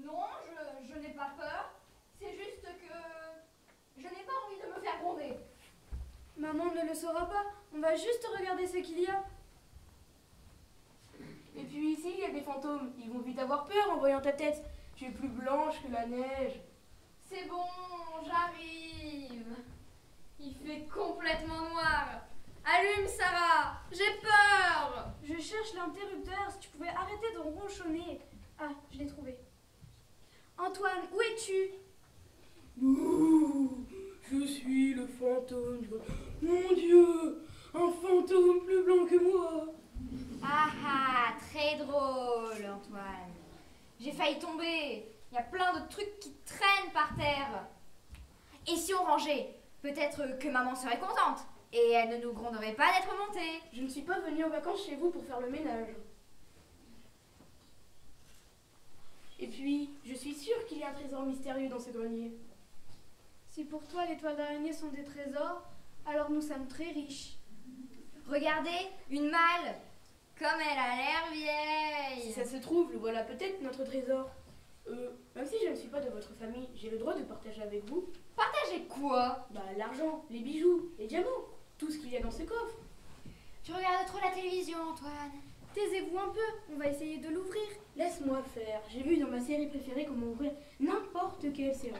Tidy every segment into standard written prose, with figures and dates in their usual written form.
Non, je n'ai pas peur. C'est juste que je n'ai pas envie de me faire gronder. Maman ne le saura pas. On va juste regarder ce qu'il y a. Et puis ici, il y a des fantômes. Ils vont vite avoir peur en voyant ta tête. Tu es plus blanche que la neige. C'est bon, j'arrive. Il fait complètement noir. Allume, Sarah, j'ai peur. Je cherche l'interrupteur. Si tu pouvais arrêter de ronchonner. Ah, je l'ai trouvé. Antoine, où es-tu? Bouh, je suis le fantôme. Mon Dieu, un fantôme plus blanc que moi. Ah ah, très drôle, Antoine. J'ai failli tomber. Il y a plein de trucs qui traînent par terre. Et si on rangeait? Peut-être que maman serait contente. Et elle ne nous gronderait pas d'être montée. Je ne suis pas venue en vacances chez vous pour faire le ménage. Et puis, je suis sûre qu'il y a un trésor mystérieux dans ce grenier. Si pour toi les toiles d'araignée sont des trésors, alors nous sommes très riches. Regardez, une malle. Comme elle a l'air Si vieille. ça se trouve, le voilà peut-être notre trésor. Même si je ne suis pas de votre famille, j'ai le droit de partager avec vous. Partagez quoi? Bah, l'argent, les bijoux, les diamants, tout ce qu'il y a dans ce coffre. Tu regardes trop la télévision, Antoine. Taisez-vous un peu, on va essayer de l'ouvrir. Laisse-moi faire. J'ai vu dans ma série préférée comment ouvrir n'importe quelle serrure.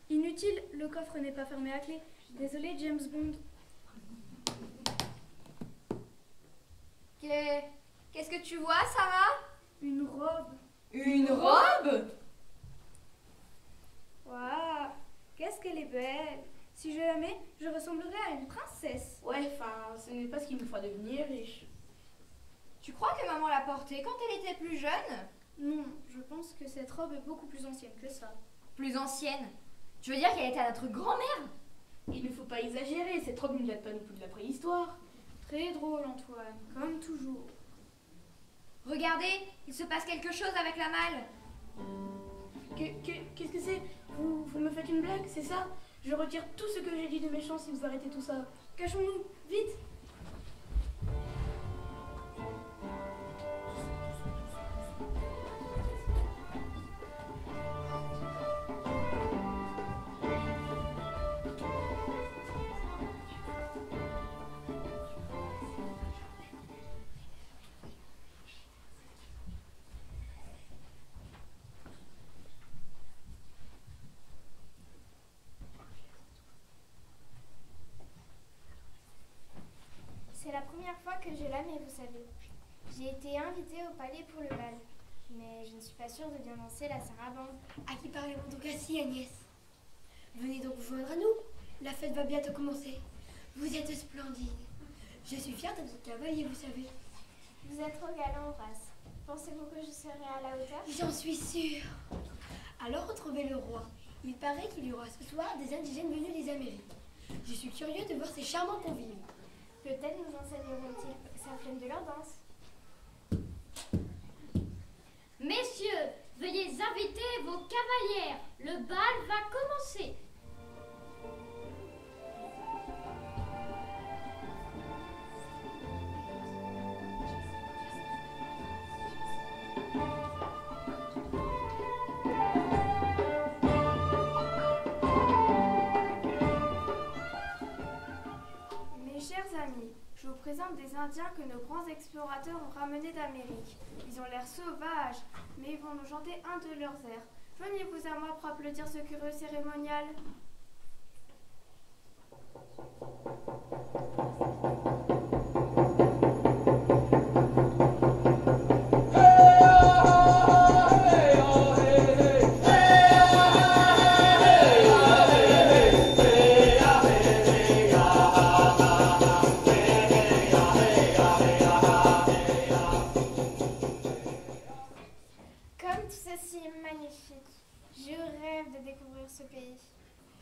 Inutile, le coffre n'est pas fermé à clé. Désolé, James Bond. Qu'est-ce que tu vois, Sarah? Une robe. Une robe? Waouh, qu'est-ce qu'elle est belle. Si je la mets, je ressemblerai à une princesse. Ouais, enfin, ce n'est pas ce qu'il nous fera devenir riche. Tu crois que maman l'a portée quand elle était plus jeune? Non, je pense que cette robe est beaucoup plus ancienne que ça. Plus ancienne? Tu veux dire qu'elle était à notre grand-mère? Il ne faut pas exagérer, cette robe ne date pas non plus de la préhistoire. Très drôle, Antoine, comme toujours. Regardez, il se passe quelque chose avec la malle. Qu'est-ce que c'est vous me faites une blague, c'est ça? Je retire tout ce que j'ai dit de méchant si vous arrêtez tout ça. Cachons-nous, vite. C'est la première fois que je la mets, vous savez. J'ai été invitée au palais pour le bal, mais je ne suis pas sûre de bien danser la sarabande. À qui parlez-vous donc ainsi, Agnès? Venez donc vous joindre à nous. La fête va bientôt commencer. Vous êtes splendide. Je suis fière d'être cavalier, vous savez. Vous êtes trop galant, Horace. Pensez-vous que je serai à la hauteur? J'en suis sûre. Alors retrouvez le roi. Il paraît qu'il y aura ce soir des indigènes venus des Amériques. Je suis curieux de voir ces charmants convives. Peut-être nous enseigneront-ils certaines de leur danse. Messieurs, veuillez inviter vos cavalières. Le bal va commencer. Mes chers amis, je vous présente des Indiens que nos grands explorateurs ont ramenés d'Amérique. Ils ont l'air sauvages, mais ils vont nous chanter un de leurs airs. Joignez-vous à moi pour applaudir ce curieux cérémonial. Comme tout ceci est magnifique, je rêve de découvrir ce pays.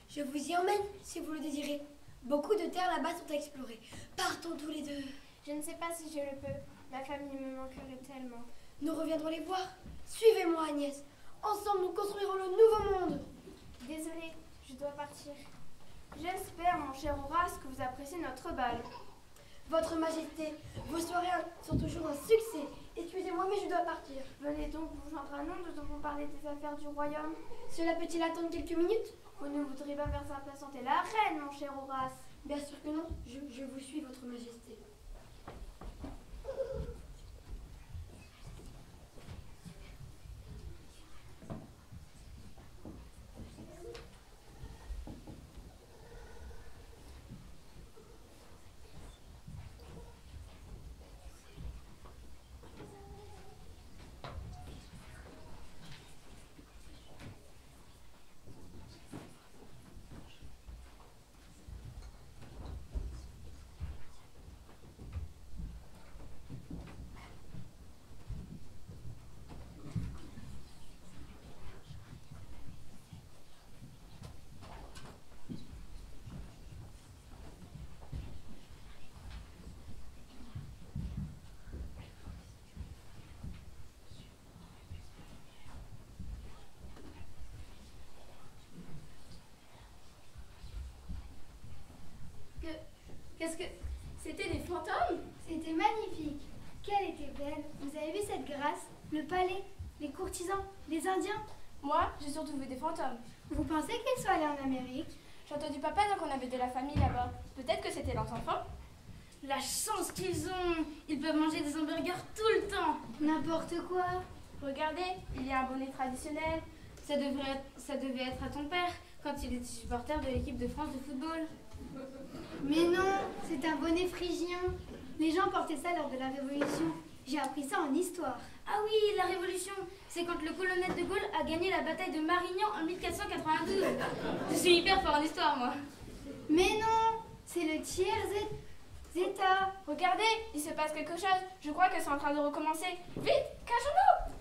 Je vous y emmène si vous le désirez. Beaucoup de terres là-bas sont à explorer. Partons tous les deux. Je ne sais pas si je le peux. Ma famille me manquerait tellement. Nous reviendrons les voir. Suivez-moi, Agnès. Ensemble, nous construirons le nouveau monde. Désolée, je dois partir. J'espère, mon cher Horace, que vous appréciez notre bal. Votre Majesté, vos soirées sont toujours un succès Excusez-moi, mais je dois partir. Venez donc vous joindre à nous, nous devons parler des affaires du royaume. Cela peut-il attendre quelques minutes? Vous ne voudriez pas faire s'impatienter la reine, mon cher Horace? Bien sûr que non, je vous suis, votre majesté. Qu'est-ce que... C'était des fantômes? C'était magnifique. Qu'elle était belle. Vous avez vu cette grâce? Le palais, les courtisans, les Indiens? Moi, j'ai surtout vu des fantômes. Vous pensez qu'ils soient allés en Amérique? J'ai entendu papa dire qu'on avait de la famille là-bas. Peut-être que c'était leurs enfants? La chance qu'ils ont! Ils peuvent manger des hamburgers tout le temps! N'importe quoi! Regardez, il y a un bonnet traditionnel. Ça devait être à ton père quand il était supporter de l'équipe de France de football. Mais non, c'est un bonnet phrygien. Les gens portaient ça lors de la Révolution. J'ai appris ça en histoire. Ah oui, la Révolution, c'est quand le colonel de Gaulle a gagné la bataille de Marignan en 1492. Je suis hyper fort en histoire, moi. Mais non, c'est le tiers Zeta. Regardez, il se passe quelque chose. Je crois que c'est en train de recommencer. Vite, cachons-nous!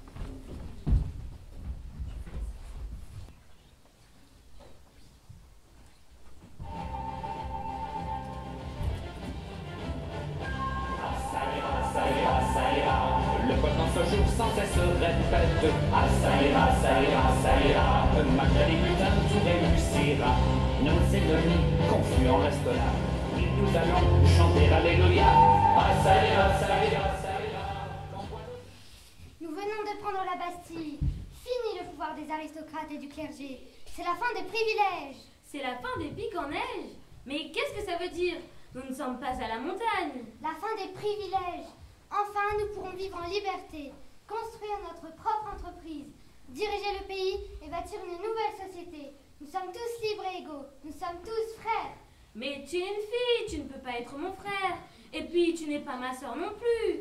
Le peuple en ce jour sans cesse répète: ah ça ira, ça ira, ça ira. Malgré les butins, tout réussira. Nos ennemis confus en restent là. Nous allons chanter Alléluia. Ah ça ira, ça ira, ça ira. Nous venons de prendre la Bastille. Fini le pouvoir des aristocrates et du clergé. C'est la fin des privilèges. C'est la fin des pics en neige. Mais qu'est-ce que ça veut dire? Nous ne sommes pas à la montagne. La fin des privilèges. Enfin, nous pourrons vivre en liberté, construire notre propre entreprise, diriger le pays et bâtir une nouvelle société. Nous sommes tous libres et égaux. Nous sommes tous frères. Mais tu es une fille, tu ne peux pas être mon frère. Et puis, tu n'es pas ma sœur non plus.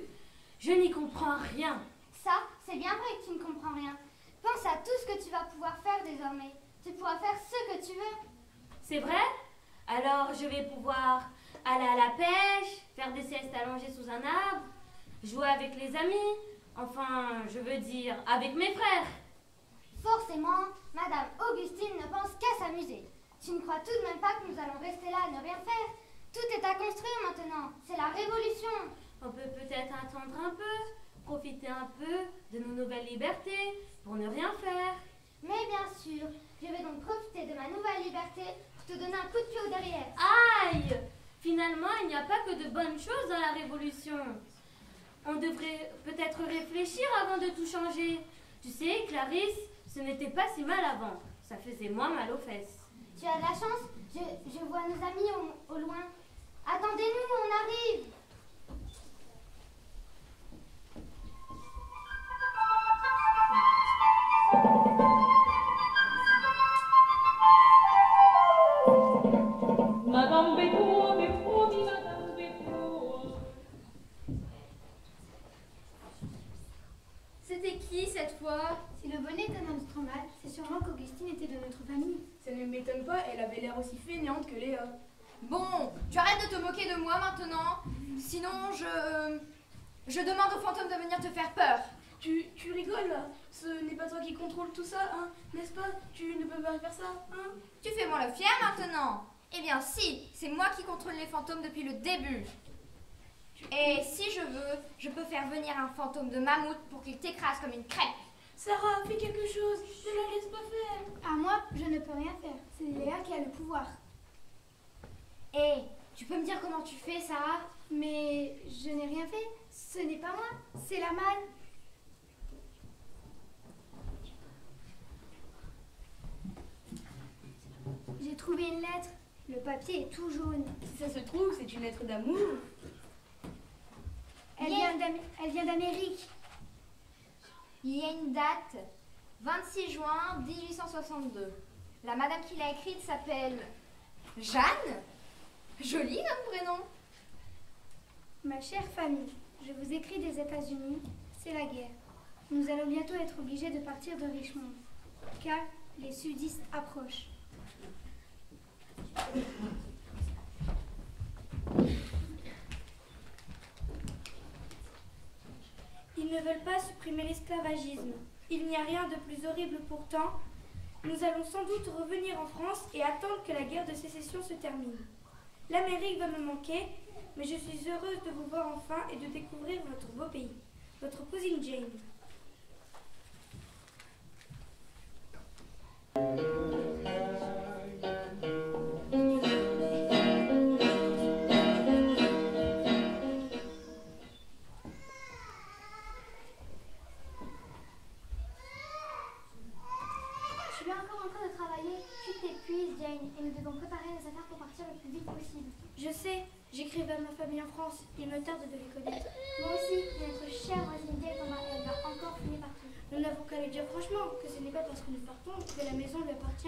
Je n'y comprends rien. Ça, c'est bien vrai que tu ne comprends rien. Pense à tout ce que tu vas pouvoir faire désormais. Tu pourras faire ce que tu veux. C'est vrai? Alors, je vais pouvoir aller à la pêche, faire des siestes allongées sous un arbre, jouer avec les amis, enfin, je veux dire, avec mes frères. Forcément, Madame Augustine ne pense qu'à s'amuser. Tu ne crois tout de même pas que nous allons rester là à ne rien faire? Tout est à construire maintenant. C'est la révolution. On peut peut-être attendre un peu, profiter un peu de nos nouvelles libertés pour ne rien faire. Mais bien sûr, je vais donc profiter de ma nouvelle liberté pour te donner un coup de pied au derrière. Aïe! Finalement, il n'y a pas que de bonnes choses dans la Révolution. On devrait peut-être réfléchir avant de tout changer. Tu sais, Clarisse, ce n'était pas si mal avant. Ça faisait moins mal aux fesses. Tu as de la chance, je vois nos amis au loin. Attendez-nous, on arrive. Madame Bécourt, Bécourt, dit Madame Bécourt. C'était qui cette fois? Si le bonnet t'annonce trop mal, c'est sûrement qu'Augustine était de notre famille. Ça ne m'étonne pas, elle avait l'air aussi fainéante que Léa. Bon, tu arrêtes de te moquer de moi maintenant. Sinon, je demande aux fantômes de venir te faire peur. Tu rigoles là? Ce n'est pas toi qui contrôle tout ça, hein? N'est-ce pas? Tu ne peux pas faire ça, hein? Tu fais moi le fier maintenant? Eh bien si, c'est moi qui contrôle les fantômes depuis le début. Et si je veux, je peux faire venir un fantôme de mammouth pour qu'il t'écrase comme une crêpe. Sarah, fais quelque chose, ne la laisse pas faire. Ah, moi, je ne peux rien faire. C'est Léa qui a le pouvoir. Et tu peux me dire comment tu fais, Sarah? Mais je n'ai rien fait. Ce n'est pas moi, c'est la malle. trouvé une lettre. Le papier est tout jaune. Si ça se trouve, c'est une lettre d'amour. Elle vient d'Amérique. Il y a une date, 26 juin 1862. La madame qui l'a écrite s'appelle Jeanne. Joli comme prénom. Ma chère famille, je vous écris des États-Unis. C'est la guerre. Nous allons bientôt être obligés de partir de Richmond, car les sudistes approchent. Ils ne veulent pas supprimer l'esclavagisme. Il n'y a rien de plus horrible pourtant. Nous allons sans doute revenir en France et attendre que la guerre de sécession se termine. L'Amérique va me manquer, mais je suis heureuse de vous voir enfin et de découvrir votre beau pays. Votre cousine Jane. Tu as encore en train de travailler, tu t'épuises, Jane, et nous devons préparer nos affaires pour partir le plus vite possible. Je sais, j'écrivais à ma famille en France. Il me tarde de les connaître. Moi aussi, notre chère voisine Jane, elle va encore fouiller partout. Nous n'avons qu'à lui dire franchement que ce n'est pas parce que nous partons que la maison lui appartient.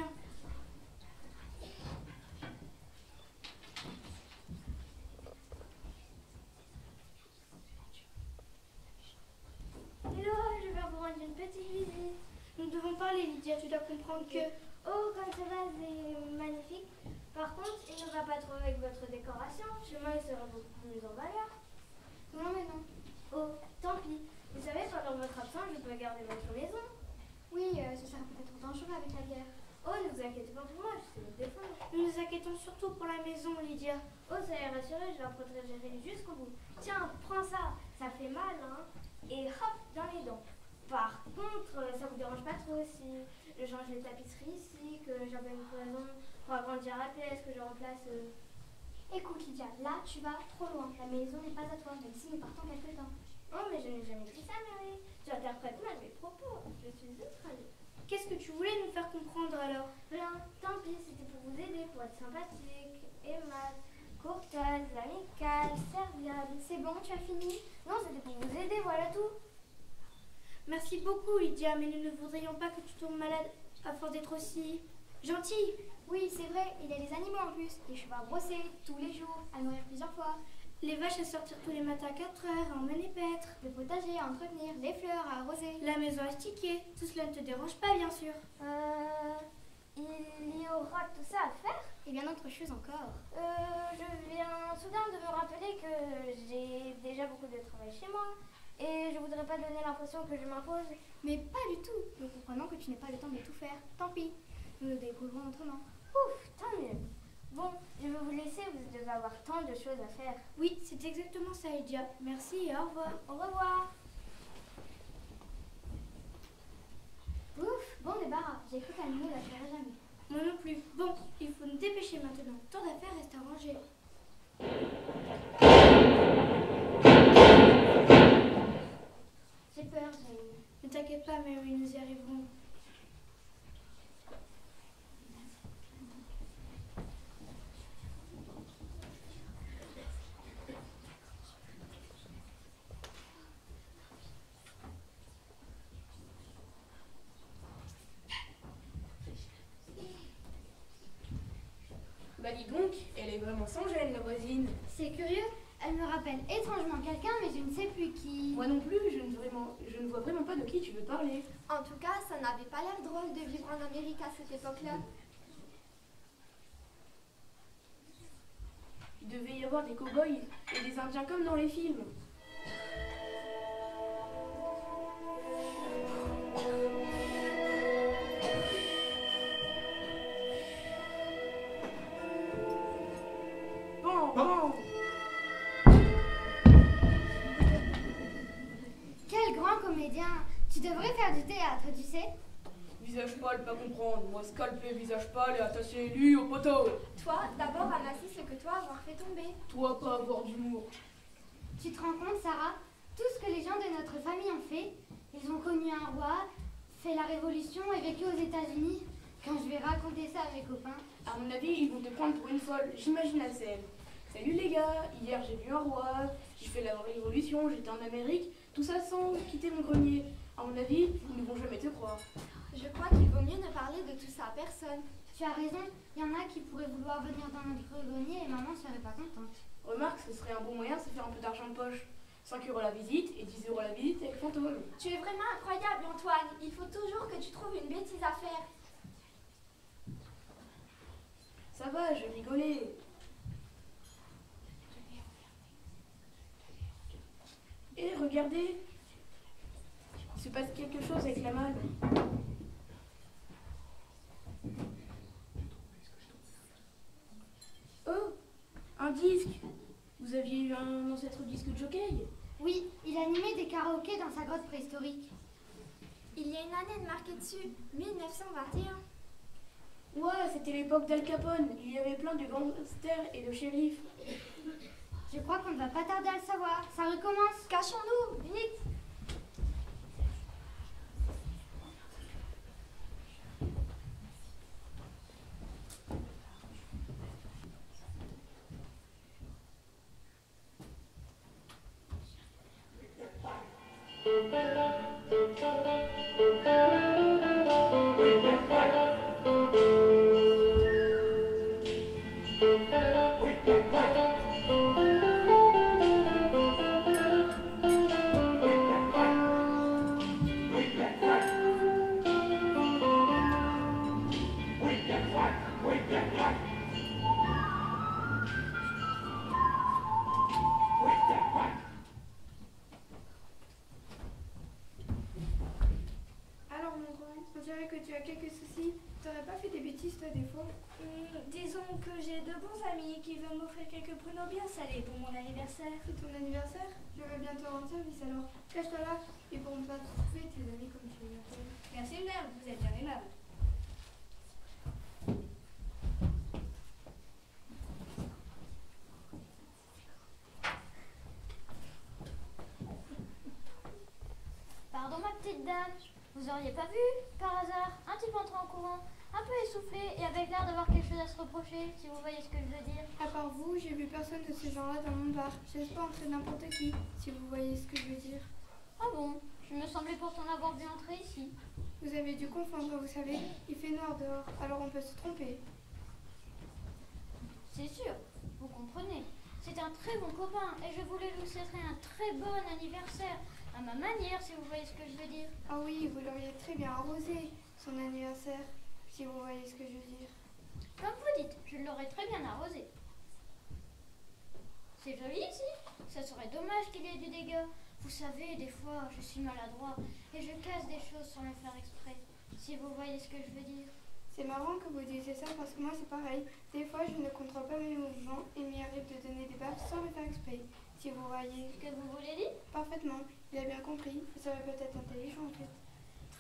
Hello, je vais vous rendre une petite visite. Nous devons parler, Lydia. Tu dois comprendre que... Oh, comme ce vase est magnifique. Par contre, il ne va pas trop avec votre décoration. Chez moi, il sera beaucoup plus en valeur. Non, mais non. Oh, tant pis. Vous savez, pendant votre absence, je peux garder votre maison. Oui, ce sera peut-être dangereux avec la guerre. Oh, ne vous inquiétez pas pour moi, je sais me défendre. Nous nous inquiétons surtout pour la maison, Lydia. Oh, soyez rassurés, je la protégerai jusqu'au bout. Tiens, prends ça. Ça fait mal, hein. Et hop, dans les dents. Par contre, ça vous dérange pas trop si je change les tapisseries ici, que j'avais une cloison pour agrandir la pièce, que je remplace... Écoute, Lydia, là, tu vas trop loin. La maison n'est pas à toi, même si nous partons quelque temps. Oh, mais je n'ai jamais dit ça, Mary. Tu interprètes mal mes propos. Je suis ultra libre. Qu'est-ce que tu voulais nous faire comprendre alors? Rien, tant pis, c'était pour vous aider, pour être sympathique, aimable, courtoise, amicale, serviable. C'est bon, tu as fini? Non, c'était pour vous aider, voilà tout. Merci beaucoup, Lydia, mais nous ne voudrions pas que tu tombes malade à force d'être aussi gentille. Oui, c'est vrai, il y a des animaux en plus. Les chevaux à brosser tous les jours, à nourrir plusieurs fois. Les vaches à sortir tous les matins à 4 heures, à emmener paître. Le potager à entretenir, les fleurs à arroser. La maison à sticker. Tout cela ne te dérange pas, bien sûr. Il y aura tout ça à faire? Et bien d'autres choses encore. Je viens soudain de me rappeler que j'ai déjà beaucoup de travail chez moi. Et je voudrais pas donner l'impression que je m'impose. Mais pas du tout. Nous comprenons que tu n'aies pas le temps de tout faire. Tant pis. Nous nous débrouillerons autrement. Ouf, tant mieux. Bon, je vais vous laisser. Vous devez avoir tant de choses à faire. Oui, c'est exactement ça, Lydia. Merci et au revoir. Au revoir. Ouf, bon débarras. J'ai cru qu'elle ne nous lâcherait jamais. Moi non plus. Bon, il faut nous dépêcher maintenant. Tant d'affaires restent à ranger. J'ai peur, Jane. Ne t'inquiète pas, Mary, nous y arriverons. Bah dis donc, elle est vraiment sans gêne, la voisine. C'est curieux. Elle me rappelle étrangement quelqu'un, mais je ne sais plus qui. Moi non plus, je ne vois vraiment pas de qui tu veux parler. En tout cas, ça n'avait pas l'air drôle de vivre en Amérique à cette époque-là. Il devait y avoir des cow-boys et des indiens comme dans les films. Bon. Quel grand comédien. Tu devrais faire du théâtre, tu sais. Visage pâle, pas comprendre. Moi, scalpé, visage pâle et attaché lui au poteau. Toi, d'abord ramasser ce que toi avoir fait tomber. Toi, pas avoir d'humour. Tu te rends compte, Sarah? Tout ce que les gens de notre famille ont fait. Ils ont connu un roi, fait la révolution et vécu aux États-Unis. Quand je vais raconter ça à mes copains, À mon avis, ils vont te prendre pour une folle. J'imagine la scène. Salut les gars, hier j'ai vu un roi, j'ai fait la révolution, j'étais en Amérique, tout ça sans quitter mon grenier. À mon avis, ils ne vont jamais te croire. Je crois qu'il vaut mieux ne parler de tout ça à personne. tu as raison, il y en a qui pourraient vouloir venir dans notre grenier et maman serait pas contente. Remarque, ce serait un bon moyen de se faire un peu d'argent de poche. 5 € la visite et 10 € la visite avec fantôme. Tu es vraiment incroyable, Antoine. Il faut toujours que tu trouves une bêtise à faire. Ça va, je rigolais. Et regardez, il se passe quelque chose avec la malle. Oh, un disque. Vous aviez eu un ancêtre disque de jockey? Oui, il animait des karaokés dans sa grotte préhistorique. Il y a une année de marquée dessus, 1921. Ouais, c'était l'époque d'Al Capone. Il y avait plein de gangsters et de shérifs. Je crois qu'on ne va pas tarder à le savoir. Ça recommence. Cachons-nous, vite! Alors mon grand, on dirait que tu as quelques soucis. T'aurais pas fait des bêtises toi des fois? Disons que j'ai de bons amis qui veulent m'offrir quelques pruneaux bien salés pour mon anniversaire. C'est ton anniversaire? Je vais bientôt rendre service alors. Cache-toi là, ils pourront pas te trouver tes amis comme tu les appelles. Merci madame, vous êtes bien aimable. Pardon ma petite dame, vous auriez pas vu, par hasard, un type entré en courant, un peu essoufflé et avec l'air d'avoir quelque chose à se reprocher, si vous voyez ce que je veux dire. À part vous, j'ai vu personne de ce genre-là dans mon bar. Je laisse pas entrer n'importe qui, si vous voyez ce que je veux dire. Ah bon, je me semblais pourtant l'avoir vu entrer ici. Vous avez dû confondre, vous savez, il fait noir dehors, alors on peut se tromper. C'est sûr, vous comprenez. C'est un très bon copain et je voulais lui souhaiter un très bon anniversaire, à ma manière, si vous voyez ce que je veux dire. Ah oui, vous l'auriez très bien arrosé, son anniversaire, si vous voyez ce que je veux dire. Comme vous dites, je l'aurais très bien arrosé. C'est joli ici. Ça serait dommage qu'il y ait du dégât. Vous savez, des fois, je suis maladroit et je casse des choses sans le faire exprès, si vous voyez ce que je veux dire. C'est marrant que vous disiez ça parce que moi c'est pareil. Des fois je ne contrôle pas mes mouvements et il m'y arrive de donner des baffes sans le faire exprès. Si vous voyez. Ce que vous voulez dire? Parfaitement. Il a bien compris. Il serait peut-être intelligent en fait.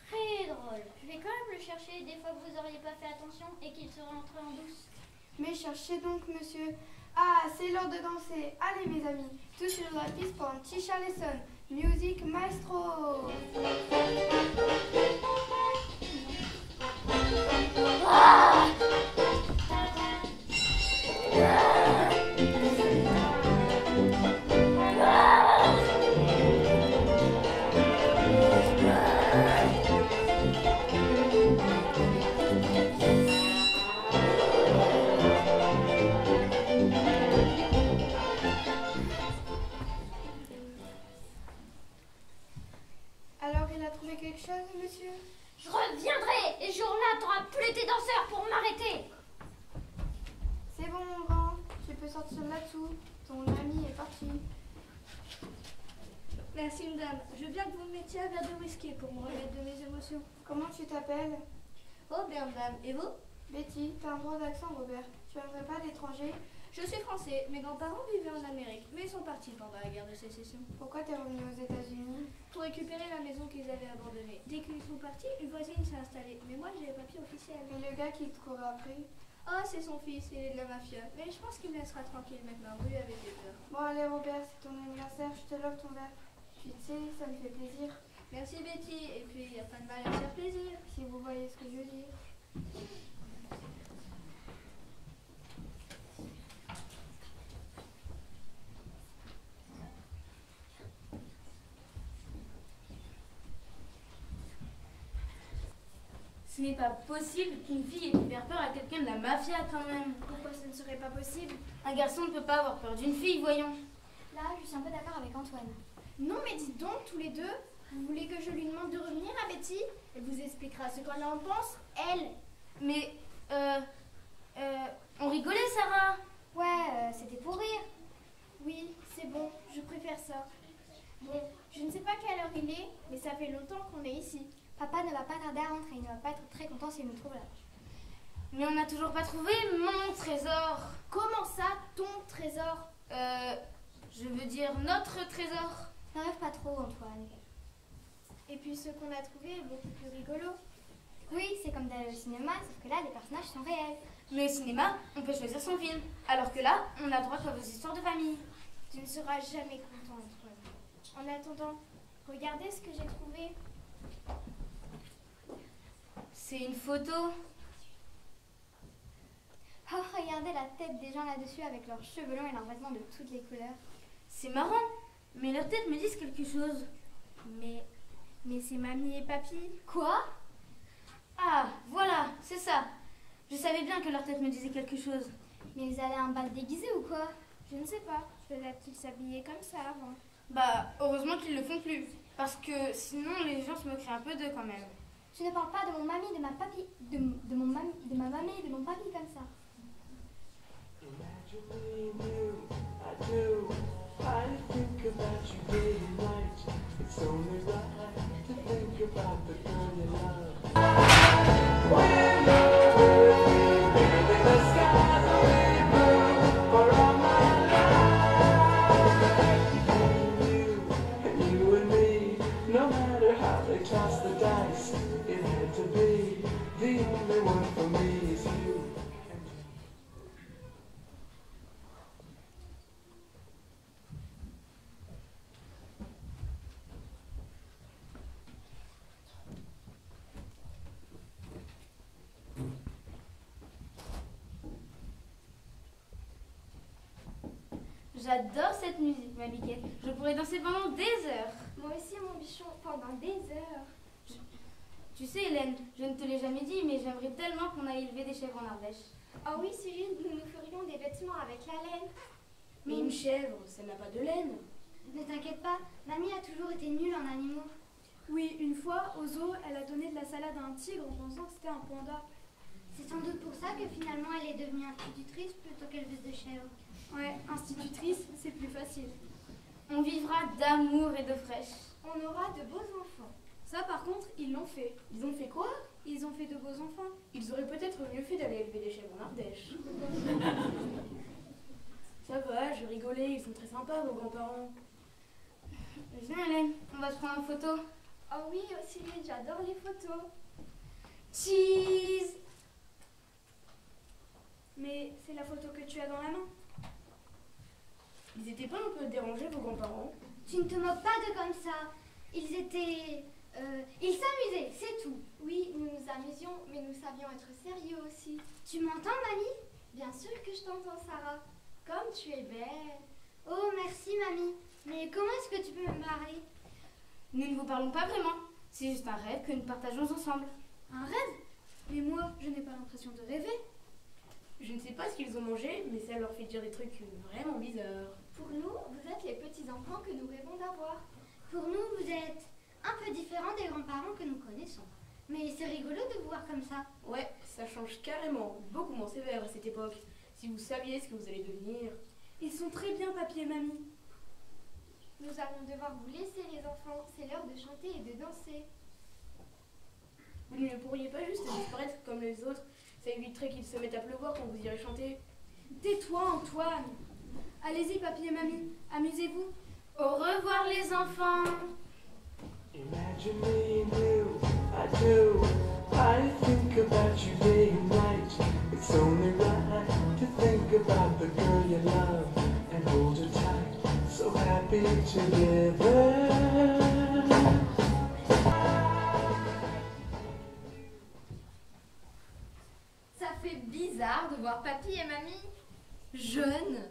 Très drôle. Je vais quand même le chercher des fois que vous n'auriez pas fait attention et qu'il serait entré en douce. Mais cherchez donc monsieur. Ah, c'est l'heure de danser. Allez mes amis, tous sur la piste pour un Tisha Lesson. Music Maestro. Alors, il a trouvé quelque chose, monsieur? Je reviendrai et jour-là, t'auras plus tes danseurs pour m'arrêter. C'est bon, mon grand. Tu peux sortir là-dessous. Ton ami est parti. Merci madame. Je veux bien que vous me mettiez un verre de whisky pour me remettre de mes émotions. Comment tu t'appelles? Robert madame. Et vous? Betty, t'as un drôle d'accent, Robert. Tu aimerais pas l'étranger? Je suis français. Mes grands-parents vivaient en Amérique, mais ils sont partis pendant la guerre de sécession. Pourquoi t'es revenu aux États-Unis? Pour récupérer la maison qu'ils avaient abandonnée. Dès qu'ils sont partis, une voisine s'est installée. Mais moi, j'ai les papiers officiels. Et le gars qui te courait après? Oh, c'est son fils, il est de la mafia. Mais je pense qu'il me laissera tranquille maintenant. Vous lui avez fait peur. Bon, allez, Robert, c'est ton anniversaire. Je te l'offre ton verre. Puis tu sais, ça me fait plaisir. Merci Betty. Et puis, il n'y a pas de mal à se faire plaisir. Si vous voyez ce que je veux dire. Ce n'est pas possible qu'une fille ait pu faire peur à quelqu'un de la mafia quand même. Pourquoi ce ne serait pas possible? Un garçon ne peut pas avoir peur d'une fille, voyons. Là, je suis un peu d'accord avec Antoine. Non, mais dites donc, tous les deux, vous voulez que je lui demande de revenir à Betty? Elle vous expliquera ce qu'elle en pense, elle. Mais, on rigolait, Sarah. Ouais, c'était pour rire. Oui, c'est bon, je préfère ça. Bon, je ne sais pas quelle heure il est, mais ça fait longtemps qu'on est ici. Papa ne va pas tarder à rentrer. Il ne va pas être très content s'il nous trouve là. Mais on n'a toujours pas trouvé mon trésor. Comment ça, ton trésor? Je veux dire notre trésor. Ne rêve pas trop, Antoine. Et puis ce qu'on a trouvé est beaucoup plus rigolo. Oui, c'est comme d'aller au cinéma, sauf que là, les personnages sont réels. Mais au cinéma, on peut choisir son film. Alors que là, on a droit qu'à vos histoires de famille. Tu ne seras jamais content, Antoine. En attendant, regardez ce que j'ai trouvé. C'est une photo. Oh, regardez la tête des gens là-dessus avec leurs cheveux longs et leurs vêtements de toutes les couleurs. C'est marrant, mais leurs têtes me disent quelque chose. Mais c'est mamie et papy. Quoi? Ah, voilà, c'est ça. Je savais bien que leur tête me disait quelque chose. Mais ils allaient à un bal déguisé ou quoi? Je ne sais pas. Peut-être qu'ils s'habillaient comme ça avant. Bah, heureusement qu'ils le font plus. Parce que sinon, les gens se moqueraient un peu d'eux quand même. Je ne parle pas de mon mamie, de ma papy, de ma mamie et de mon papy comme ça. I do. I think about you day and night. It's only right to think about the girl you love. When the skies are blue for all my life. You and me, no matter how they toss the dice, it had to be. The only one for me is you. J'adore cette musique, ma biquette. Je pourrais danser pendant des heures. Moi aussi, mon bichon, pendant des heures. Tu sais, Hélène, je ne te l'ai jamais dit, mais j'aimerais tellement qu'on aille élever des chèvres en Ardèche. Oh oui, Cyril, nous ferions des vêtements avec la laine. Mais une chèvre, ça n'a pas de laine. Ne t'inquiète pas, mamie a toujours été nulle en animaux. Oui, une fois, au zoo, elle a donné de la salade à un tigre en pensant que c'était un panda. C'est sans doute pour ça que finalement elle est devenue institutrice plutôt qu'éleveuse de chèvres. Ouais, institutrice, c'est plus facile. On vivra d'amour et de fraîche. On aura de beaux enfants. Ça, par contre, ils l'ont fait. Ils ont fait quoi? Ils ont fait de beaux enfants. Ils auraient peut-être mieux fait d'aller élever des chèvres en Ardèche. Ça va, je rigolais, ils sont très sympas, vos grands-parents. Viens, Hélène, on va se prendre en photo. Oh oui, Cyril, j'adore les photos. Cheese! Mais c'est la photo que tu as dans la main. Ils étaient pas un peu dérangés, vos grands-parents? Tu ne te moques pas de comme ça. Ils étaient... ils s'amusaient, c'est tout. Oui, nous nous amusions, mais nous savions être sérieux aussi. Tu m'entends, mamie? Bien sûr que je t'entends, Sarah. Comme tu es belle. Oh, merci, mamie. Mais comment est-ce que tu peux me parler? Nous ne vous parlons pas vraiment. C'est juste un rêve que nous partageons ensemble. Un rêve? Mais moi, je n'ai pas l'impression de rêver. Je ne sais pas ce qu'ils ont mangé, mais ça leur fait dire des trucs vraiment bizarres. Pour nous, vous êtes les petits-enfants que nous rêvons d'avoir. Pour nous, vous êtes un peu différents des grands-parents que nous connaissons. Mais c'est rigolo de vous voir comme ça. Ouais, ça change carrément. Beaucoup moins sévère à cette époque. Si vous saviez ce que vous allez devenir. Ils sont très bien, papy et mamie. Nous allons devoir vous laisser, les enfants. C'est l'heure de chanter et de danser. Vous ne pourriez pas juste disparaître comme les autres? Ça éviterait qu'il se mette à pleuvoir quand vous irez chanter. Tais-toi, Antoine. Allez-y, papy et mamie. Amusez-vous. Au revoir, les enfants. Imagine me and you, I do. I think about you day and night. It's only right to think about the girl you love and hold her tight. So happy together. bizarre de voir papy et mamie jeunes.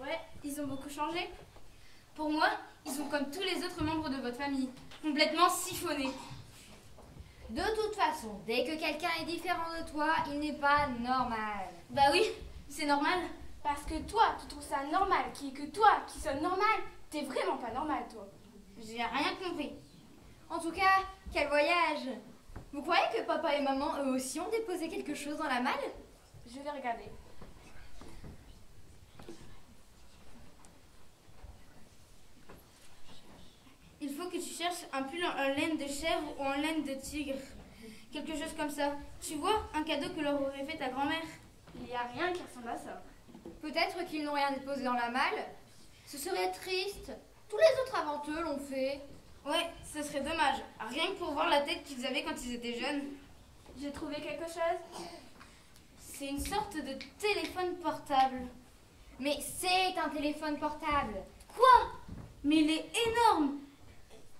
Ouais, ils ont beaucoup changé. Pour moi, ils sont comme tous les autres membres de votre famille, complètement siphonnés. De toute façon, dès que quelqu'un est différent de toi, il n'est pas normal. Bah oui, c'est normal. Parce que toi, tu trouves ça normal, que toi, qui sonne normal, t'es vraiment pas normal, toi. J'ai rien compris. En tout cas, quel voyage! Vous croyez que papa et maman, eux aussi, ont déposé quelque chose dans la malle? Je vais regarder. Il faut que tu cherches un pull en laine de chèvre ou en laine de tigre. Quelque chose comme ça. Tu vois, un cadeau que leur aurait fait ta grand-mère. Il n'y a rien qui ressemble à ça. Peut-être qu'ils n'ont rien déposé dans la malle. Ce serait triste. Tous les autres avant eux l'ont fait. Ouais, ce serait dommage. Rien que pour voir la tête qu'ils avaient quand ils étaient jeunes. J'ai trouvé quelque chose. C'est une sorte de téléphone portable. Mais c'est un téléphone portable. Quoi? Mais il est énorme.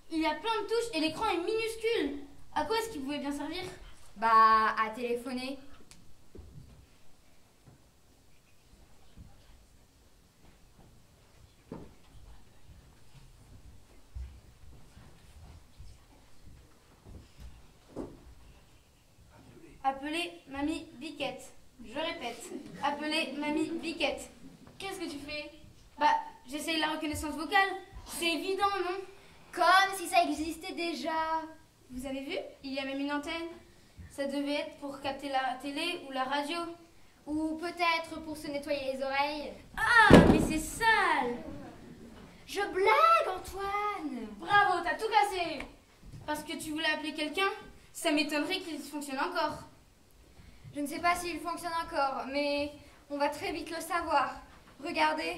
Il y a plein de touches et l'écran est minuscule. À quoi est-ce qu'il pouvait bien servir? Bah, à téléphoner. Appelez Mamie Biquette. Je répète, appelez Mamie Biquette. Qu'est-ce que tu fais? Bah, j'essaye la reconnaissance vocale. C'est évident, non? Comme si ça existait déjà. Vous avez vu? Il y a même une antenne. Ça devait être pour capter la télé ou la radio. Ou peut-être pour se nettoyer les oreilles. Ah, mais c'est sale! Je blague, Antoine! Bravo, t'as tout cassé! Parce que tu voulais appeler quelqu'un? Ça m'étonnerait qu'il fonctionne encore. Je ne sais pas s'il fonctionne encore, mais on va très vite le savoir. Regardez.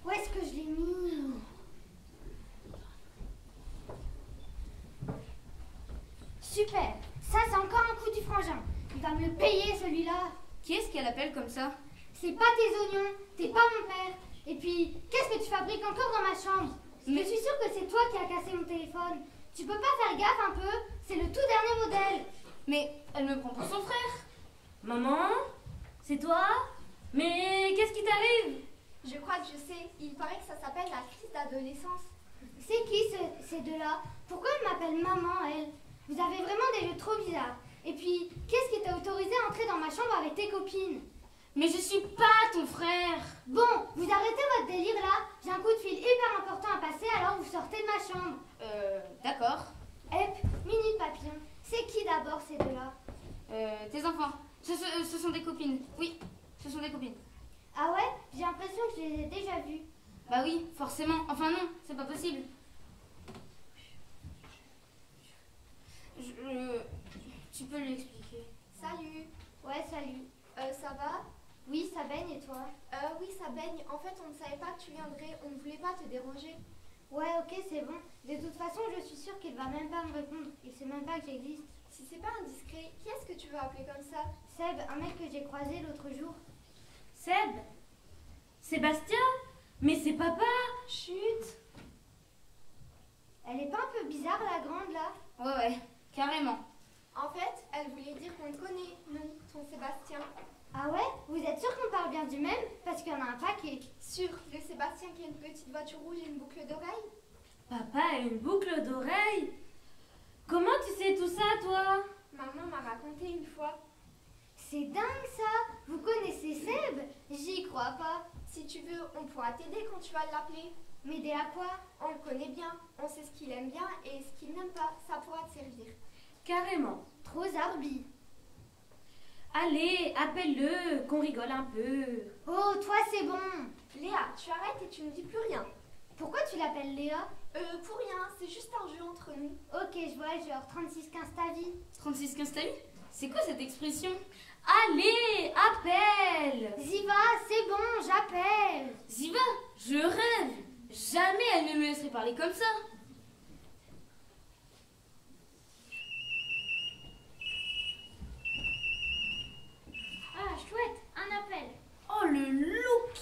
Où est-ce que je l'ai mis? Super. Ça, c'est encore un coup du frangin. Il va me le payer, celui-là. Qui est-ce qu'elle appelle comme ça? C'est pas tes oignons, t'es pas mon père. Et puis, qu'est-ce que tu fabriques encore dans ma chambre? Je suis sûre que c'est toi qui as cassé mon téléphone. Tu peux pas faire gaffe un peu? C'est le tout dernier modèle. Mais elle me prend pour son frère. Maman? C'est toi? Mais qu'est-ce qui t'arrive? Je crois que je sais. Il paraît que ça s'appelle la crise d'adolescence. C'est qui ces deux-là? Pourquoi elle m'appelle maman, elle? Vous avez vraiment des jeux trop bizarres. Et puis, qu'est-ce qui t'a autorisé à entrer dans ma chambre avec tes copines? Mais je suis pas ton frère. Bon, vous arrêtez votre délire là. J'ai un coup de fil hyper important à passer, alors vous sortez de ma chambre. D'accord. Minute papillon. C'est qui d'abord ces deux-là? Tes enfants. Ce sont des copines. Oui, ce sont des copines. Ah ouais? J'ai l'impression que je les ai déjà vues. Bah oui, forcément. Enfin non, c'est pas possible. Tu peux lui expliquer. Salut. Ouais, salut. Ça va? Oui, ça baigne et toi? Oui, ça baigne. En fait, on ne savait pas que tu viendrais. On ne voulait pas te déranger. Ouais, ok, c'est bon. De toute façon, je suis sûre qu'il va même pas me répondre. Il sait même pas que j'existe. Si c'est pas indiscret, qui est-ce que tu veux appeler comme ça? Seb, un mec que j'ai croisé l'autre jour. Seb? Sébastien? Mais c'est papa! Chut! Elle est pas un peu bizarre, la grande, là? Ouais, carrément. En fait, elle voulait dire qu'on le connaît, nous, ton Sébastien. Ah ouais? Vous êtes sûr qu'on parle bien du même? Parce qu'il y en a un paquet. Sûr, le Sébastien qui a une petite voiture rouge et une boucle d'oreille? Papa a une boucle d'oreille? Comment tu sais tout ça, toi? Maman m'a raconté une fois. C'est dingue, ça! Vous connaissez Seb? J'y crois pas. Si tu veux, on pourra t'aider quand tu vas l'appeler. M'aider à quoi? On le connaît bien, on sait ce qu'il aime bien et ce qu'il n'aime pas. Ça pourra te servir. Carrément. Trop zarbi. Allez, appelle-le, qu'on rigole un peu. Oh, toi, c'est bon. Léa, tu arrêtes et tu ne dis plus rien. Pourquoi tu l'appelles Léa? Pour rien, c'est juste un jeu entre nous. Ok, je vois, genre 36-15 ta vie. 36-15 ta vie? C'est quoi cette expression? Allez, appelle! Ziva, c'est bon, j'appelle. Ziva, je rêve. Jamais elle ne me laisserait parler comme ça. Ah, chouette, un appel. Oh, le loup!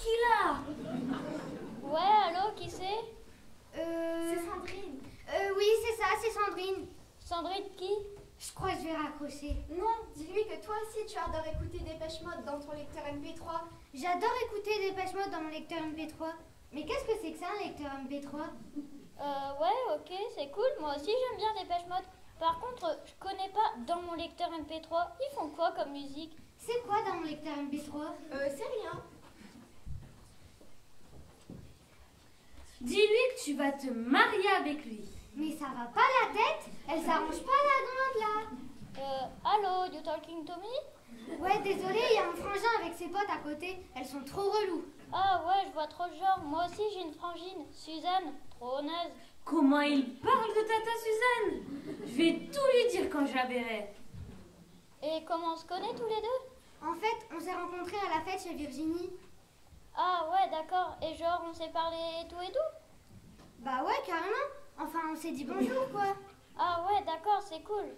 raccrocher. Non, dis-lui que toi aussi tu adores écouter Dépêche Mode dans ton lecteur MP3. J'adore écouter Dépêche Mode dans mon lecteur MP3. Mais qu'est-ce que c'est que ça, un lecteur MP3? Ouais, ok, c'est cool. Moi aussi, j'aime bien Dépêche Mode. Par contre, je connais pas dans mon lecteur MP3. Ils font quoi comme musique? C'est quoi dans mon lecteur MP3? C'est rien. Dis-lui que tu vas te marier avec lui. Mais ça va pas la tête? Elle s'arrange pas la grande là. Allô, you talking to me? Ouais, désolé, il y a un frangin avec ses potes à côté. Elles sont trop reloues. Ah ouais, je vois trop le genre. Moi aussi, j'ai une frangine, Suzanne. Trop naze. Comment il parle de tata Suzanne? Je vais tout lui dire quand je la verrai. Et comment on se connaît tous les deux? En fait, on s'est rencontrés à la fête chez Virginie. Ah ouais, d'accord. Et genre, on s'est parlé et tout? Bah ouais, carrément. Enfin, on s'est dit bonjour, quoi. Ah ouais, d'accord, c'est cool.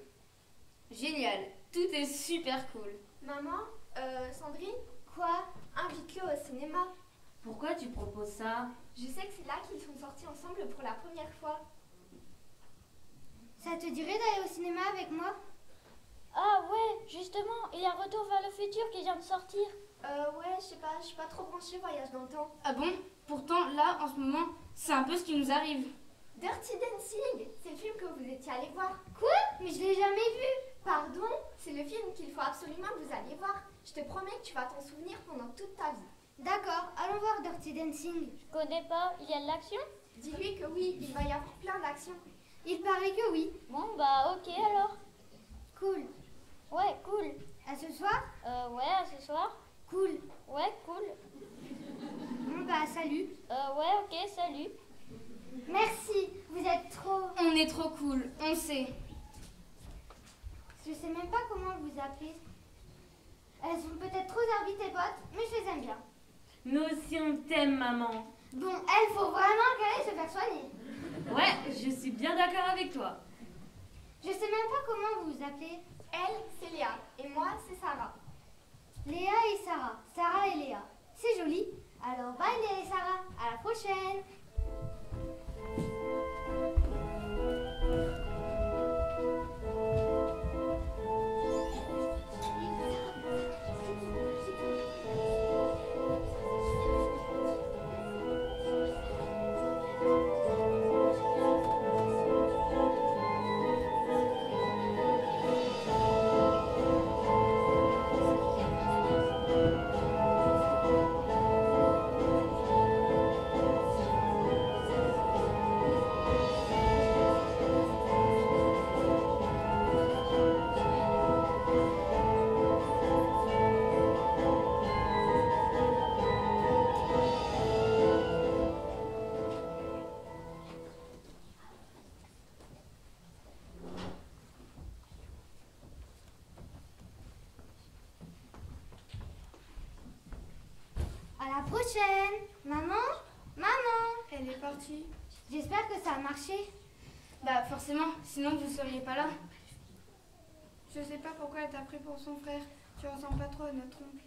Génial, tout est super cool. Maman, Sandrine, Quoi? invite-le au cinéma. Pourquoi tu proposes ça? Je sais que c'est là qu'ils sont sortis ensemble pour la première fois. Ça te dirait d'aller au cinéma avec moi? Ah ouais, justement, il y a Retour vers le futur qui vient de sortir. Ouais, je suis pas trop branchée voyage dans le temps. Ah bon? Pourtant, là, en ce moment, c'est un peu ce qui nous arrive. Dirty Dancing, c'est le film que vous étiez allé voir. Quoi? Mais je l'ai jamais vu. Pardon, c'est le film qu'il faut absolument que vous alliez voir. Je te promets que tu vas t'en souvenir pendant toute ta vie. D'accord, allons voir Dirty Dancing. Je connais pas, il y a de l'action? Dis-lui que oui, il va y avoir plein d'actions. Il paraît que oui. Bon bah ok alors. Cool. Ouais, cool. À ce soir? Ouais, à ce soir. Cool. Ouais, cool. Bon bah salut. Ouais, ok, salut. Merci, vous êtes trop... On est trop cool, on sait. Je sais même pas comment vous appeler. Elles sont peut-être trop zarbies tes potes, mais je les aime bien. Nous aussi on t'aime, maman. Bon, elle faut vraiment qu'elle aille se faire soigner. Ouais, je suis bien d'accord avec toi. Je sais même pas comment vous vous appelez. Elle, c'est Léa, et moi, c'est Sarah. Léa et Sarah. Sarah et Léa. C'est joli. Alors bye Léa et Sarah. À la prochaine. À la prochaine. Maman? Maman? Elle est partie. J'espère que ça a marché. Bah forcément, sinon vous seriez pas là. Je sais pas pourquoi elle t'a pris pour son frère. Tu ressembles pas trop à notre oncle.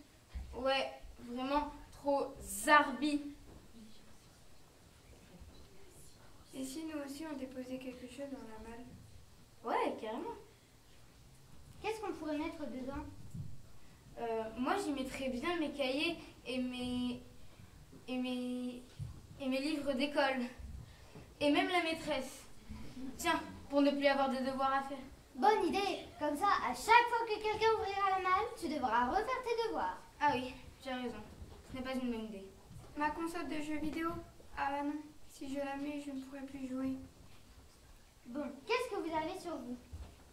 Ouais, vraiment trop zarbi. Et si nous aussi on déposait quelque chose dans la malle? Ouais, carrément. Qu'est-ce qu'on pourrait mettre dedans? Moi j'y mettrais bien mes cahiers et mes livres d'école. Et même la maîtresse. Tiens, pour ne plus avoir de devoirs à faire. Bonne idée. Comme ça, à chaque fois que quelqu'un ouvrira la malle, tu devras refaire tes devoirs. Ah oui, tu as raison. Ce n'est pas une bonne idée. Ma console de jeux vidéo? Ah bah non. Si je la mets, je ne pourrai plus jouer. Bon, qu'est-ce que vous avez sur vous?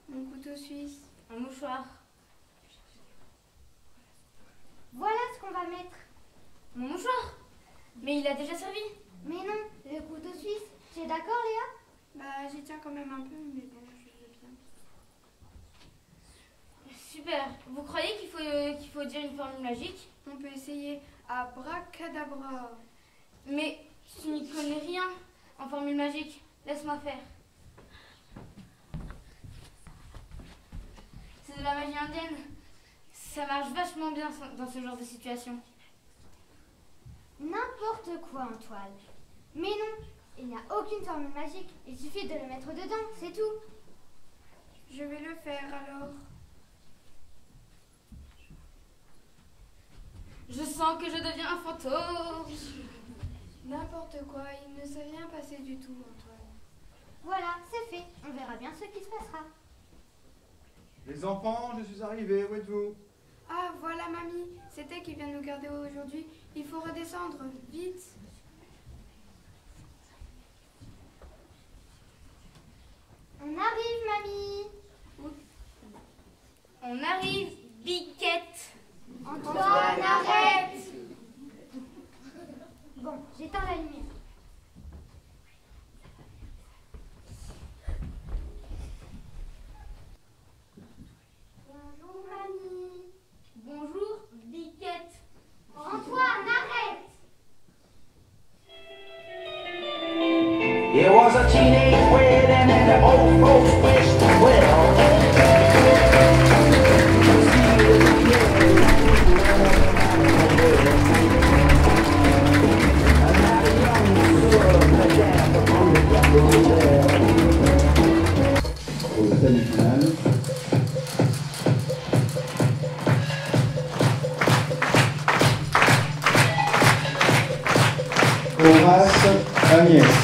Mon couteau suisse. Un mouchoir. Voilà ce qu'on va mettre. Mon mouchoir? Mais il a déjà servi. Mais non, le couteau suisse. Tu es d'accord, Léa? Bah j'y tiens quand même un peu, mais bon, je veux bien. Super. Vous croyez qu'il faut dire une formule magique? On peut essayer abracadabra. Mais tu n'y connais rien en formule magique. Laisse-moi faire. C'est de la magie indienne. Ça marche vachement bien dans ce genre de situation. N'importe quoi, Antoine. Mais non, il n'y a aucune formule magique. Il suffit de le mettre dedans, c'est tout. Je vais le faire alors. sens que je deviens un fantôme. N'importe quoi, il ne s'est rien passé du tout, Antoine. Voilà, c'est fait. On verra bien ce qui se passera. Les enfants, je suis arrivé, où êtes-vous? Ah, voilà mamie, c'était qui vient nous garder aujourd'hui. Il faut redescendre, vite. On arrive, mamie. On arrive, Biquette. Antoine, arrête. Bon, j'éteins la lumière. Bonjour, mamie. Bonjour, Biquette. Antoine, arrête. It was a teenage wedding and the old folks wished well. Aux appels finales. Horace Agnès.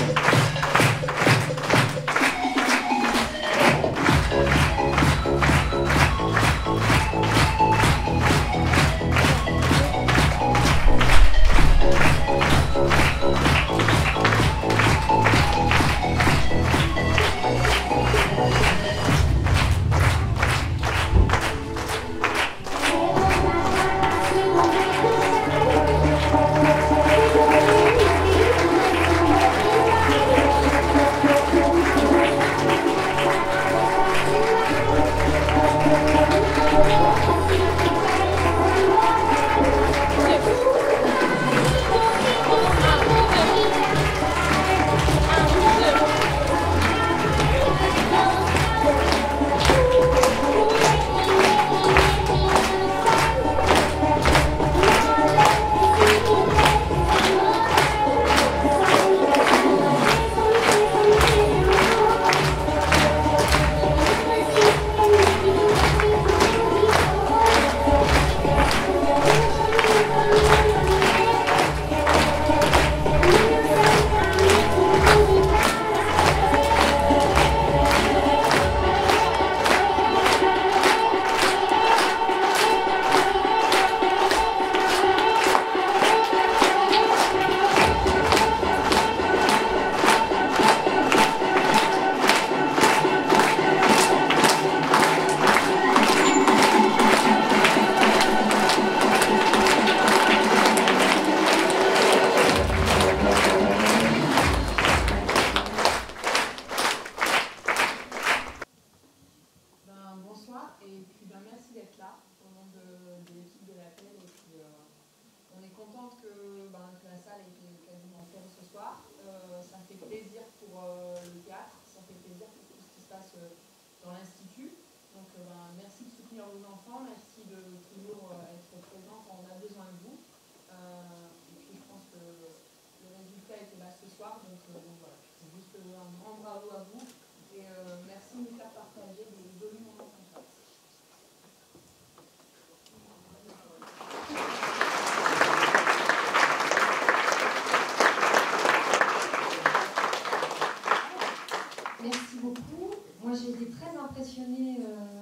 Merci beaucoup. Moi j'ai été très impressionnée,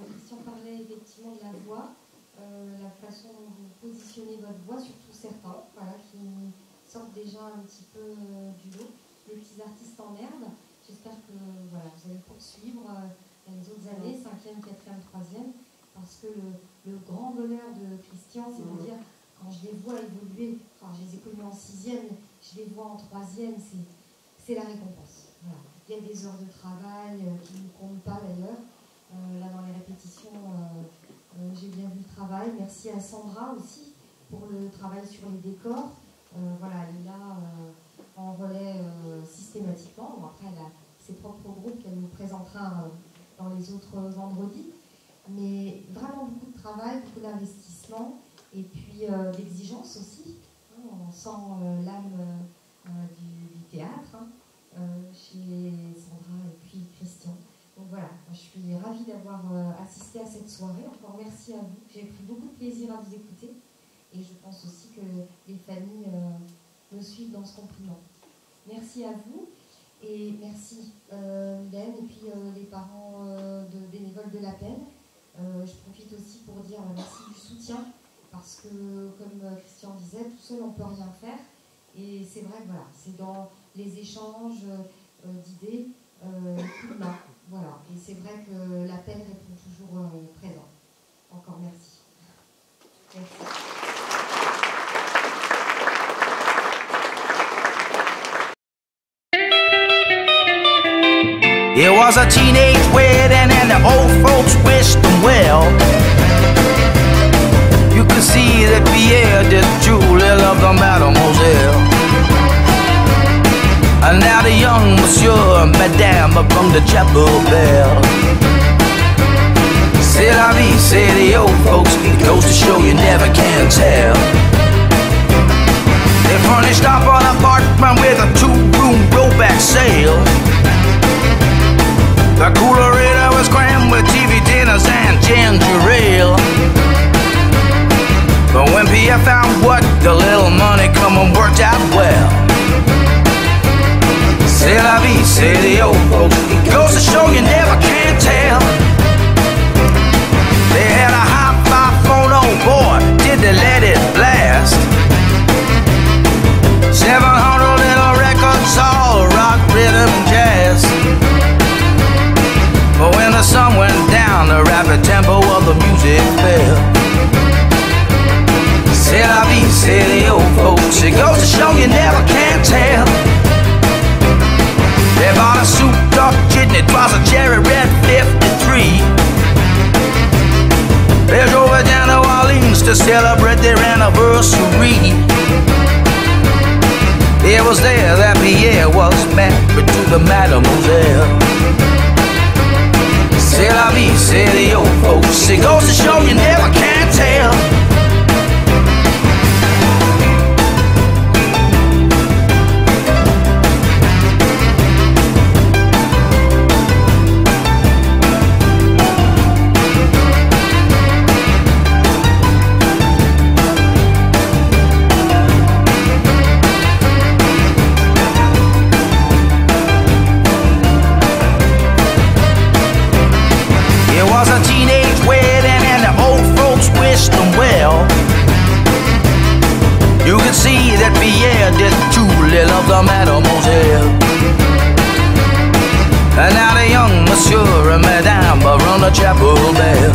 Christian parlait effectivement de la voix, la façon dont vous positionnez votre voix, surtout certains, voilà, qui sortent déjà un petit peu du lot, les petits artistes en herbe. J'espère que voilà, vous allez poursuivre les autres années, 5e, 4e, 3e, parce que le grand bonheur de Christian, c'est de dire, quand je les vois évoluer, enfin je les ai connus en 6e, je les vois en 3e, c'est la récompense. Voilà. Il y a des heures de travail qui ne comptent pas d'ailleurs. Là dans les répétitions, j'ai bien vu le travail. Merci à Sandra aussi pour le travail sur les décors. Voilà, elle est là en relais systématiquement. Bon, après, elle a ses propres groupes qu'elle nous présentera dans les autres vendredis. Mais vraiment beaucoup de travail, beaucoup d'investissement et puis d'exigence aussi. On sent l'âme du théâtre. Chez Sandra et puis Christian. Donc voilà, je suis ravie d'avoir assisté à cette soirée. Encore merci à vous. J'ai pris beaucoup de plaisir à vous écouter. Et je pense aussi que les familles me suivent dans ce compliment. Merci à vous. Et merci Mylène et puis les parents de bénévoles de l'Appel. Je profite aussi pour dire merci du soutien parce que, comme Christian disait, tout seul on ne peut rien faire. Et c'est vrai que voilà, c'est dans les échanges d'idées, les coups de main. Voilà. Et c'est vrai que l'Appel répond toujours présent. Encore merci. Merci. It was a teenage wedding and the old folks wished them well. You could see that Pierre did truly love the mademoiselle. And now the young monsieur and madame have rung the chapel bell. C'est la vie, say the old folks, it goes to show you never can tell. They furnished up an apartment with a 2-room rollback sale. The coolerator was crammed with TV dinners and ginger ale. But when Pierre found what the little money coming worked out well. C'est la vie, say the old folks, it goes to show you never can tell. They had a hi-fi phone, oh boy, did they let it blast. 700 little records, all rock, rhythm, and jazz. But when the sun went down, the rapid tempo of the music fell. C'est la vie, say the old folks, it goes to show you never can tell. They bought a souped-up jitney, it was a cherry red 53. They drove it down to Orleans to celebrate their anniversary. It was there that Pierre was married to the mademoiselle. C'est la vie, say the old folks, it goes to show you never can tell. You could see that Pierre did truly love the mademoiselle. And now the young monsieur and madame are on the chapel bell.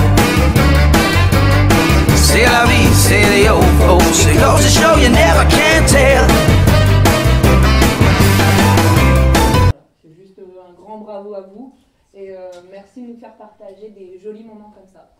C'est la vie, say the old folks, it goes to show you never can tell. C'est juste un grand bravo à vous et merci de nous faire partager des jolis moments comme ça.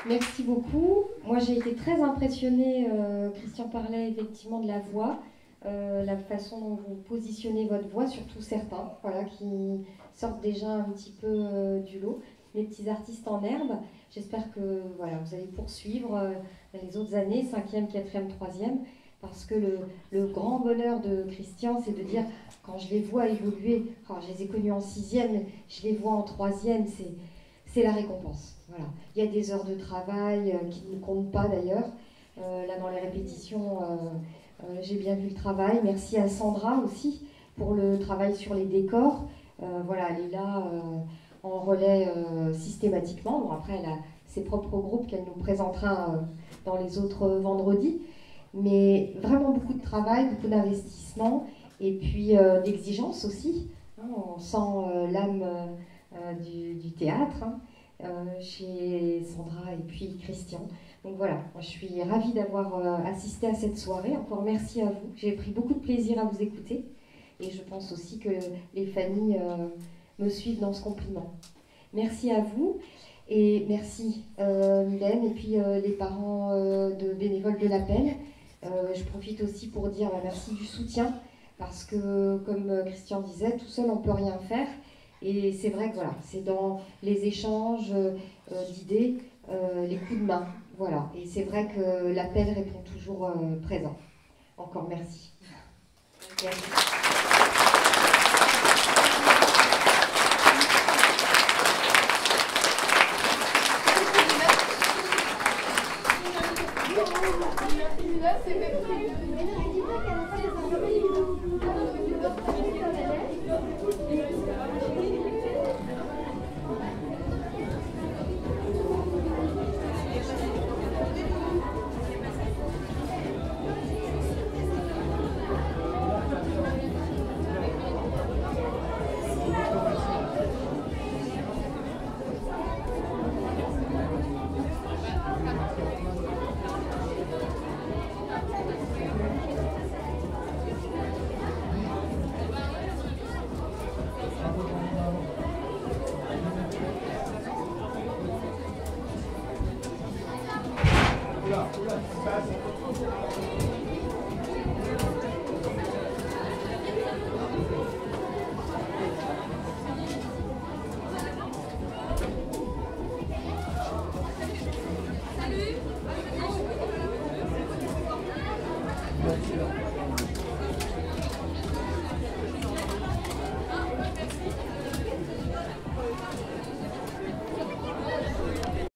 Merci beaucoup. Moi, j'ai été très impressionnée. Christian parlait effectivement de la voix, la façon dont vous positionnez votre voix, surtout certains, voilà, qui sortent déjà un petit peu du lot. Les petits artistes en herbe. J'espère que voilà, vous allez poursuivre les autres années, 5e, 4e, 3e, parce que le grand bonheur de Christian, c'est de dire, quand je les vois évoluer, alors je les ai connus en 6e, je les vois en 3e, c'est la récompense. Voilà. Il y a des heures de travail qui ne comptent pas d'ailleurs. Là, dans les répétitions, j'ai bien vu le travail. Merci à Sandra aussi pour le travail sur les décors. Voilà, elle est là en relais systématiquement. Bon, après, elle a ses propres groupes qu'elle nous présentera dans les autres vendredis. Mais vraiment beaucoup de travail, beaucoup d'investissement et puis d'exigence aussi. Hein, on sent l'âme du théâtre. Hein. Chez Sandra et puis Christian. Donc voilà, moi je suis ravie d'avoir assisté à cette soirée. Encore merci à vous. J'ai pris beaucoup de plaisir à vous écouter et je pense aussi que les familles me suivent dans ce compliment. Merci à vous et merci Mylène et puis les parents de bénévoles de l'Appel. Je profite aussi pour dire merci du soutien parce que comme Christian disait, tout seul on ne peut rien faire. Et c'est vrai que voilà, c'est dans les échanges d'idées, les coups de main. Voilà. Et c'est vrai que l'appel répond toujours présent. Encore merci. Salut.